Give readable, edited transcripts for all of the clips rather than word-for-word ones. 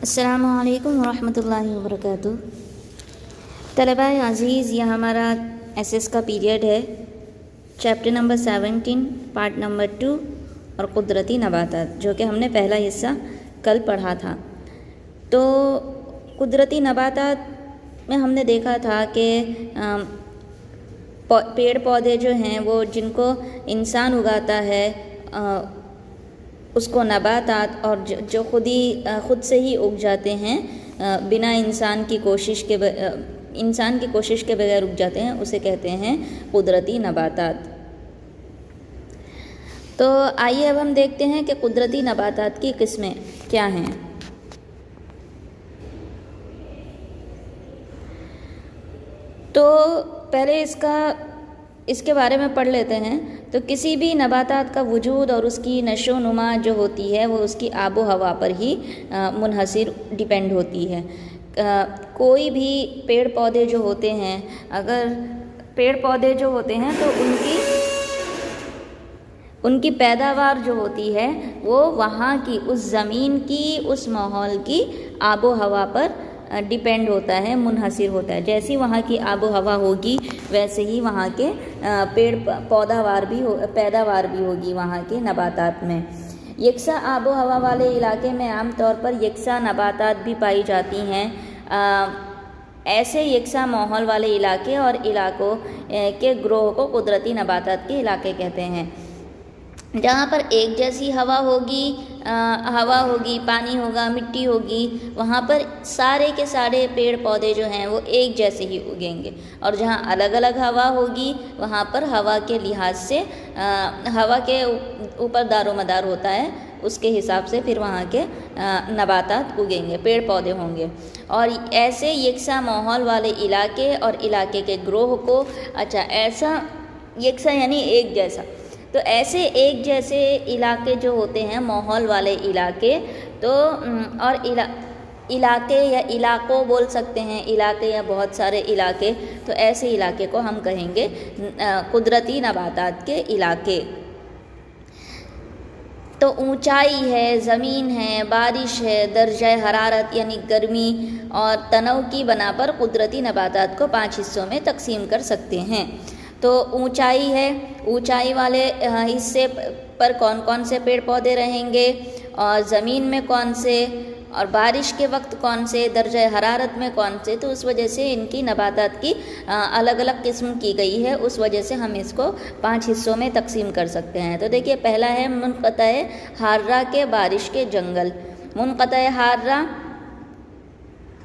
السلام علیکم ورحمۃ اللہ وبرکاتہ۔ طلباء عزیز، یہ ہمارا ایس کا پیریڈ ہے، چیپٹر نمبر 17 پارٹ نمبر 2 اور قدرتی نباتات، جو کہ ہم نے پہلا حصہ کل پڑھا تھا۔ تو قدرتی نباتات میں ہم نے دیکھا تھا کہ پیڑ پودے جو ہیں وہ جن کو انسان اگاتا ہے اس کو نباتات، اور جو خود سے ہی اگ جاتے ہیں بنا انسان کی کوشش کے بغیر اگ جاتے ہیں، اسے کہتے ہیں قدرتی نباتات۔ تو آئیے اب ہم دیکھتے ہیں کہ قدرتی نباتات کی قسمیں کیا ہیں۔ تو پہلے اس کے بارے میں پڑھ لیتے ہیں۔ تو کسی بھی نباتات کا وجود اور اس کی نشو و نما جو ہوتی ہے وہ اس کی آب و ہوا پر ہی منحصر ڈیپینڈ ہوتی ہے۔ کوئی بھی پیڑ پودے جو ہوتے ہیں، اگر پیڑ پودے جو ہوتے ہیں تو ان کی پیداوار جو ہوتی ہے وہ وہاں کی اس زمین کی، اس ماحول کی آب و ہوا پر ڈیپینڈ ہوتا ہے، منحصر ہوتا ہے۔ جیسی وہاں کی آب و ہوا ہوگی ویسے ہی وہاں کے پیداوار بھی ہوگی وہاں کے نباتات میں۔ یکساں آب و ہوا والے علاقے میں عام طور پر یکساں نباتات بھی پائی جاتی ہیں۔ ایسے یکساں ماحول والے علاقے اور علاقوں کے گروہ کو قدرتی نباتات کے علاقے کہتے ہیں۔ جہاں پر ایک جیسی ہوا ہوگی، پانی ہوگا، مٹی ہوگی، وہاں پر سارے کے سارے پیڑ پودے جو ہیں وہ ایک جیسے ہی اگیں گے، اور جہاں الگ الگ ہوا ہوگی وہاں پر ہوا کے لحاظ سے ہوا کے اوپر دار و مدار ہوتا ہے، اس کے حساب سے پھر وہاں کے نباتات اگیں گے، پیڑ پودے ہوں گے۔ اور ایسے یکساں ماحول والے علاقے اور علاقے کے گروہ کو، ایسا یکساں یعنی ایک جیسا، تو ایسے ایک جیسے علاقے جو ہوتے ہیں، ماحول والے علاقے، تو اور علاقے یا علاقوں بول سکتے ہیں، علاقے یا بہت سارے علاقے، تو ایسے علاقے کو ہم کہیں گے قدرتی نباتات کے علاقے۔ تو اونچائی ہے، زمین ہے، بارش ہے، درجہ حرارت یعنی گرمی اور تنوع کی بنا پر قدرتی نباتات کو 5 حصوں میں تقسیم کر سکتے ہیں۔ تو اونچائی ہے، اونچائی والے حصے پر کون کون سے پیڑ پودے رہیں گے، اور زمین میں کون سے، اور بارش کے وقت کون سے، درجہ حرارت میں کون سے۔ تو اس وجہ سے ان کی نباتات کی الگ الگ قسم کی گئی ہے، اس وجہ سے ہم اس کو 5 حصوں میں تقسیم کر سکتے ہیں۔ تو دیکھیے، پہلا ہے منقطع حارہ کے بارش کے جنگل۔ منقطع حارہ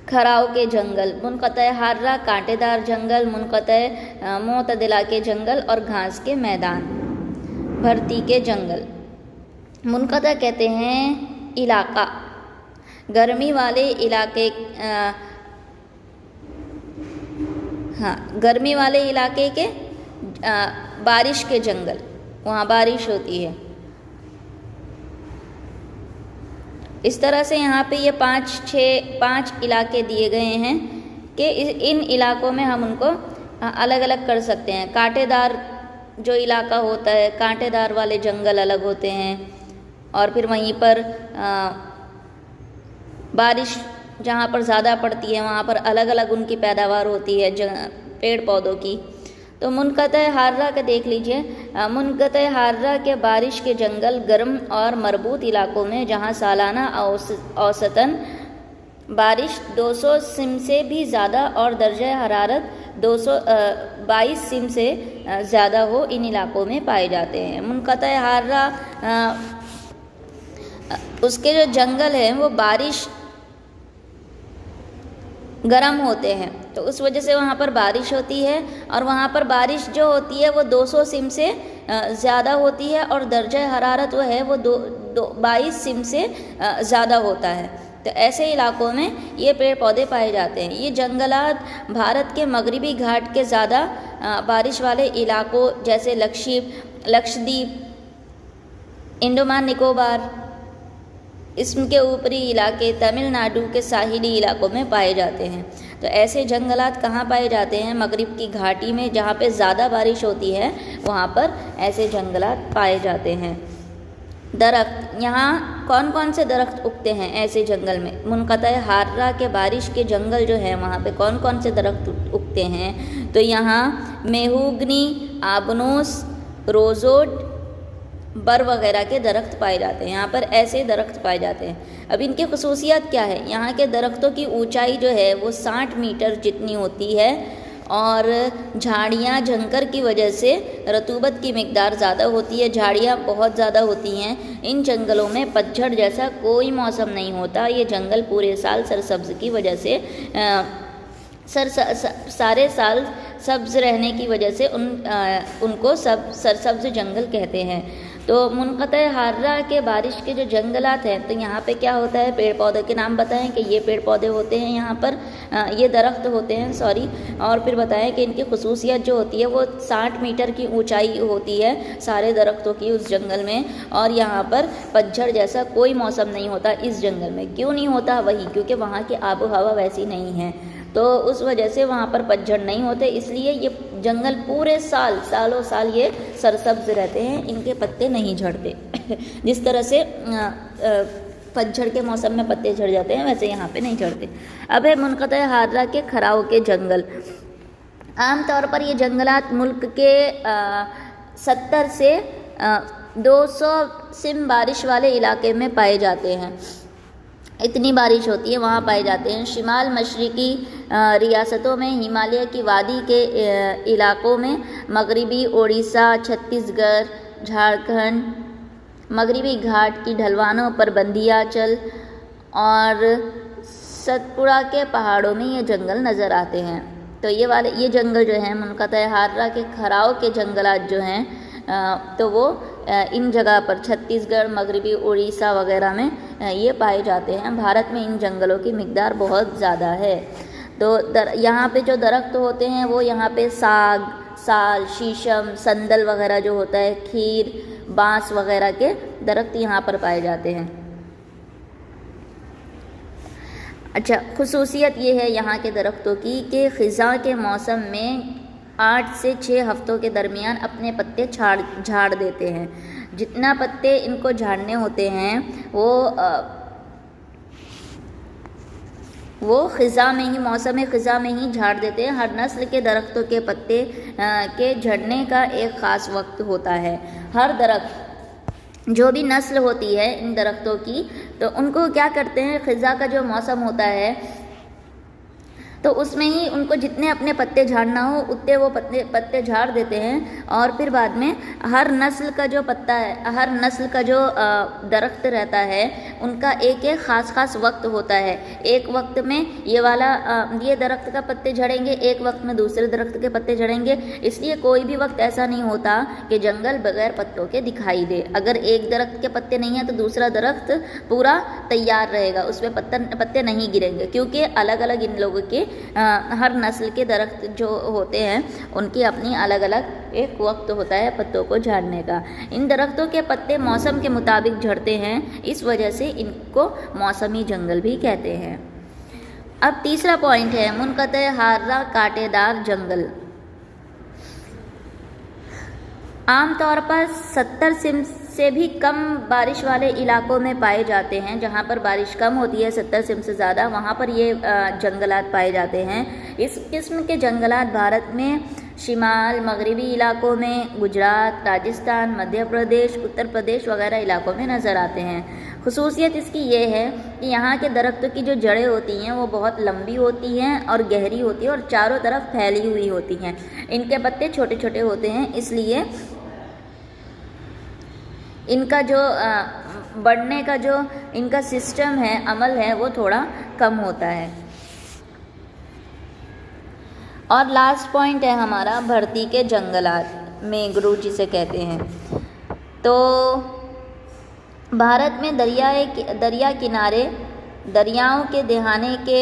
کھراؤ کے جنگل، منقطع حارہ کانٹے دار جنگل، منقطع معتدلہ کے جنگل اور گھاس کے میدان، بھرتی کے جنگل۔ منقطع کہتے ہیں علاقہ، گرمی والے علاقے کے بارش کے جنگل، وہاں بارش ہوتی ہے۔ اس طرح سے یہاں پہ یہ 5 علاقے دیے گئے ہیں کہ ان علاقوں میں ہم ان کو الگ الگ کر سکتے ہیں۔ کانٹے دار جو علاقہ ہوتا ہے، کانٹے دار والے جنگل الگ ہوتے ہیں، اور پھر وہیں پر بارش جہاں پر زیادہ پڑتی ہے وہاں پر الگ الگ ان کی پیداوار ہوتی ہے پیڑ پودوں کی۔ تو منقطع حارہ کا دیکھ لیجئے، منقطع حارہ کے بارش کے جنگل گرم اور مربوط علاقوں میں جہاں سالانہ اوسطاً بارش 200 سم سے بھی زیادہ اور درجہ حرارت 222 سم سے زیادہ ہو، ان علاقوں میں پائے جاتے ہیں۔ منقطع حارہ اس کے جو جنگل ہیں وہ بارش گرم ہوتے ہیں، تو اس وجہ سے وہاں پر بارش ہوتی ہے، اور وہاں پر بارش جو ہوتی ہے وہ 200 سم سے زیادہ ہوتی ہے، اور درجہ حرارت وہ ہے وہ 22 سم سے زیادہ ہوتا ہے۔ تو ایسے علاقوں میں یہ پیڑ پودے پائے جاتے ہیں۔ یہ جنگلات بھارت کے مغربی گھاٹ کے زیادہ بارش والے علاقوں جیسے لکشدیپ، انڈمان نکوبار، اس کے اوپری علاقے، تمل ناڈو کے ساحلی علاقوں میں پائے جاتے ہیں۔ تو ایسے جنگلات کہاں پائے جاتے ہیں؟ مغرب کی گھاٹی میں، جہاں پہ زیادہ بارش ہوتی ہے وہاں پر ایسے جنگلات پائے جاتے ہیں۔ درخت، یہاں کون کون سے درخت اگتے ہیں ایسے جنگل میں؟ منقطع حارہ کے بارش کے جنگل جو ہے وہاں پہ کون کون سے درخت اگتے ہیں؟ تو یہاں میہوگنی، آبنوس، روزوڈ، بر وغیرہ کے درخت پائے جاتے ہیں. یہاں پر ایسے درخت پائے جاتے ہیں. اب ان کی خصوصیات کیا ہے؟ یہاں کے درختوں کی اونچائی جو ہے وہ 60 میٹر جتنی ہوتی ہے، اور جھاڑیاں جھنکر کی وجہ سے رطوبت کی مقدار زیادہ ہوتی ہے، جھاڑیاں بہت زیادہ ہوتی ہیں. ان جنگلوں میں پتجھڑ جیسا کوئی موسم نہیں ہوتا. یہ جنگل پورے سال سرسبز کی وجہ سے سارے سال سبز رہنے کی وجہ سے ان کو سرسبز جنگل کہتے ہیں. تو منقطع حارہ کے بارش کے جو جنگلات ہیں، تو یہاں پہ کیا ہوتا ہے؟ پیڑ پودے کے نام بتائیں کہ یہ پیڑ پودے ہوتے ہیں یہاں پر، یہ درخت ہوتے ہیں اور پھر بتائیں کہ ان کی خصوصیت جو ہوتی ہے وہ 60 میٹر کی اونچائی ہوتی ہے سارے درختوں کی اس جنگل میں، اور یہاں پر پتجھڑ جیسا کوئی موسم نہیں ہوتا اس جنگل میں. کیوں نہیں ہوتا؟ وہی کیونکہ وہاں کی آب و ہوا ویسی نہیں ہے، تو اس وجہ سے وہاں پر پتجھڑ نہیں ہوتے. اس لیے یہ جنگل پورے سالوں سال یہ سرسبز رہتے ہیں، ان کے پتے نہیں جھڑتے. جس طرح سے پتجھڑ کے موسم میں پتے جھڑ جاتے ہیں ویسے یہاں پہ نہیں جھڑتے. اب ہے منقطع حارہ کے کھراؤ کے جنگل. عام طور پر یہ جنگلات ملک کے 70 سے 200 سم بارش والے علاقے میں پائے جاتے ہیں. اتنی بارش ہوتی ہے وہاں پائے جاتے ہیں. شمال مشرقی ریاستوں میں، ہمالیہ کی وادی کے علاقوں میں، مغربی اڑیسہ، چھتیس گڑھ، جھارکھنڈ، مغربی گھاٹ کی ڈھلوانوں پر بندھیاچل اور ستپورہ کے پہاڑوں میں یہ جنگل نظر آتے ہیں. تو یہ جنگل جو ہیں منقطع حارہ کے کھراؤ کے جنگلات جو ہیں تو وہ ان جگہ پر چھتیس گڑھ، مغربی اڑیسہ وغیرہ میں یہ پائے جاتے ہیں. بھارت میں ان جنگلوں کی مقدار بہت زیادہ ہے. تو یہاں پہ جو درخت ہوتے ہیں وہ یہاں پہ ساگ، سال، شیشم، سندل وغیرہ جو ہوتا ہے، کھیر، بانس وغیرہ کے درخت یہاں پر پائے جاتے ہیں. اچھا، خصوصیت یہ ہے یہاں کے درختوں کی کہ خزاں کے موسم میں 8 سے 6 ہفتوں کے درمیان اپنے پتے جھاڑ دیتے ہیں. جتنا پتے ان کو جھاڑنے ہوتے ہیں وہ خزاں میں ہی، موسم خزاں میں ہی جھاڑ دیتے ہیں. ہر نسل کے درختوں کے پتے کے جھڑنے کا ایک خاص وقت ہوتا ہے. ہر درخت جو بھی نسل ہوتی ہے ان درختوں کی، تو ان کو کیا کرتے ہیں، خزاں کا جو موسم ہوتا ہے تو اس میں ہی ان کو جتنے اپنے پتے جھاڑنا ہو اتنے وہ پتے جھاڑ دیتے ہیں. اور پھر بعد میں ہر نسل کا جو پتا ہے، ہر نسل کا جو درخت رہتا ہے ان کا ایک خاص وقت ہوتا ہے. ایک وقت میں یہ درخت کا پتے جھڑیں گے، ایک وقت میں دوسرے درخت کے پتے جھڑیں گے. اس لیے کوئی بھی وقت ایسا نہیں ہوتا کہ جنگل بغیر پتوں کے دکھائی دے. اگر ایک درخت کے پتے نہیں ہیں تو دوسرا درخت پورا تیار رہے گا، اس میں پتے نہیں گریں گے، کیونکہ الگ الگ ان لوگوں کے ہر نسل کے درخت جو ہوتے ہیں ان کی اپنی الگ الگ ایک وقت ہوتا ہے پتوں کو جھاڑنے کا. ان درختوں کے پتے موسم کے مطابق جھڑتے ہیں، اس وجہ سے ان کو موسمی جنگل بھی کہتے ہیں. اب تیسرا پوائنٹ ہے منقطع حارہ کانٹے دار جنگل. عام طور پر 70 سم سے بھی کم بارش والے علاقوں میں پائے جاتے ہیں. جہاں پر بارش کم ہوتی ہے 70 سم سے زیادہ، وہاں پر یہ جنگلات پائے جاتے ہیں. اس قسم کے جنگلات بھارت میں شمال مغربی علاقوں میں، گجرات، راجستھان، مدھیہ پردیش، اتر پردیش وغیرہ علاقوں میں نظر آتے ہیں. خصوصیت اس کی یہ ہے کہ یہاں کے درختوں کی جو جڑیں ہوتی ہیں وہ بہت لمبی ہوتی ہیں اور گہری ہوتی ہیں اور چاروں طرف پھیلی ہوئی ہوتی ہیں. ان کے پتے چھوٹے چھوٹے ہوتے ہیں، اس لیے ان کا جو بڑھنے کا جو ان کا سسٹم ہے، عمل ہے، وہ تھوڑا کم ہوتا ہے. اور لاسٹ پوائنٹ ہے ہمارا بھرتی کے جنگلات، مینگروو جسے کہتے ہیں. تو بھارت میں دریا کنارے، دریاؤں کے دہانے کے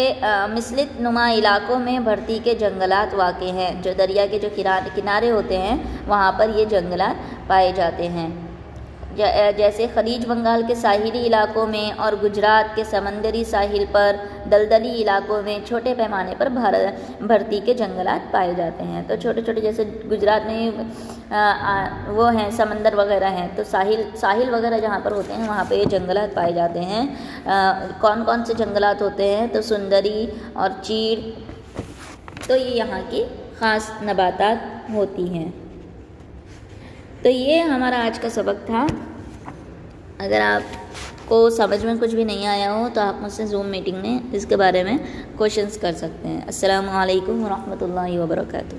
مثلث نما علاقوں میں بھرتی کے جنگلات واقع ہیں. جو دریا کے جو کنارے ہوتے ہیں وہاں پر یہ جنگلات پائے جاتے ہیں. جیسے خلیج بنگال کے ساحلی علاقوں میں اور گجرات کے سمندری ساحل پر دلدلی علاقوں میں چھوٹے پیمانے پر بھرتی کے جنگلات پائے جاتے ہیں۔ تو چھوٹے چھوٹے جیسے گجرات میں وہ ہیں سمندر وغیرہ ہیں، تو ساحل وغیرہ جہاں پر ہوتے ہیں وہاں پہ یہ جنگلات پائے جاتے ہیں۔ کون کون سے جنگلات ہوتے ہیں؟ تو سندری اور چیر، تو یہ یہاں کی خاص نباتات ہوتی ہیں۔ تو یہ ہمارا آج کا سبق تھا۔ اگر آپ کو سمجھ میں کچھ بھی نہیں آیا ہو تو آپ مجھ سے زوم میٹنگ میں اس کے بارے میں کوشچنس کر سکتے ہیں۔ السلام علیکم ورحمۃ اللہ وبرکاتہ۔